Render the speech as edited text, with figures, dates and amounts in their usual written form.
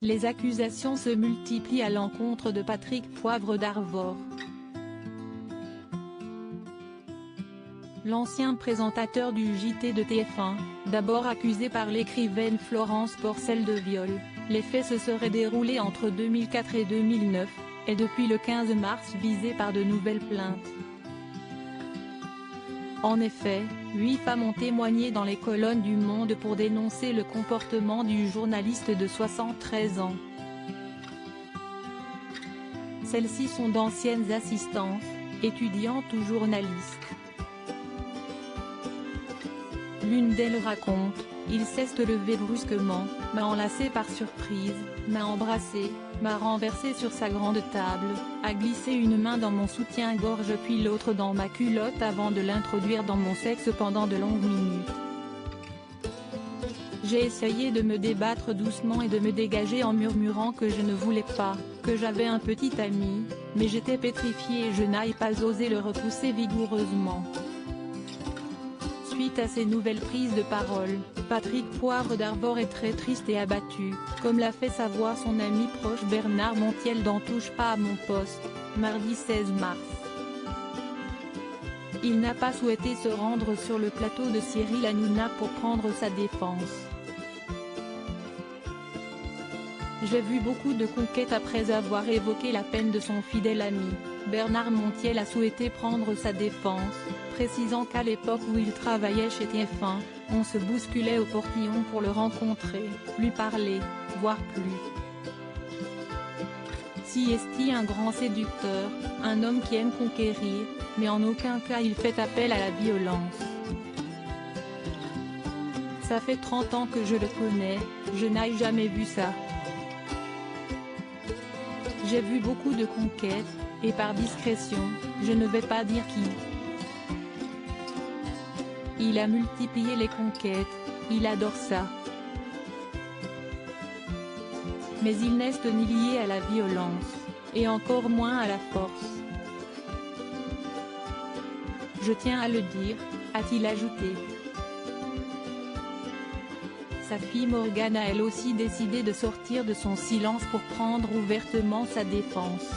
Les accusations se multiplient à l'encontre de Patrick Poivre d'Arvor. L'ancien présentateur du JT de TF1, d'abord accusé par l'écrivaine Florence Porcel de viol, les faits se seraient déroulés entre 2004 et 2009, et depuis le 15 mars visé par de nouvelles plaintes. En effet, 8 femmes ont témoigné dans les colonnes du Monde pour dénoncer le comportement du journaliste de 73 ans. Celles-ci sont d'anciennes assistantes, étudiantes ou journalistes. L'une d'elles raconte: il s'est levé brusquement, m'a enlacé par surprise, m'a embrassé, m'a renversé sur sa grande table, a glissé une main dans mon soutien-gorge puis l'autre dans ma culotte avant de l'introduire dans mon sexe pendant de longues minutes. J'ai essayé de me débattre doucement et de me dégager en murmurant que je ne voulais pas, que j'avais un petit ami, mais j'étais pétrifiée et je n'ai pas osé le repousser vigoureusement. Suite à ces nouvelles prises de parole, Patrick Poivre d'Arvor est très triste et abattu, comme l'a fait savoir son ami proche Bernard Montiel dans Touche pas à mon poste, mardi 16 mars. Il n'a pas souhaité se rendre sur le plateau de Cyril Hanouna pour prendre sa défense. J'ai vu beaucoup de conquêtes après avoir évoqué la peine de son fidèle ami. Bernard Montiel a souhaité prendre sa défense, précisant qu'à l'époque où il travaillait chez TF1, on se bousculait au portillon pour le rencontrer, lui parler, voire plus. Si est un grand séducteur, un homme qui aime conquérir, mais en aucun cas il fait appel à la violence. Ça fait 30 ans que je le connais, je n'ai jamais vu ça. J'ai vu beaucoup de conquêtes, et par discrétion, je ne vais pas dire qui. Il a multiplié les conquêtes, il adore ça. Mais il n'est ni lié à la violence, et encore moins à la force. Je tiens à le dire, a-t-il ajouté. Sa fille Morgane a elle aussi décidé de sortir de son silence pour prendre ouvertement sa défense.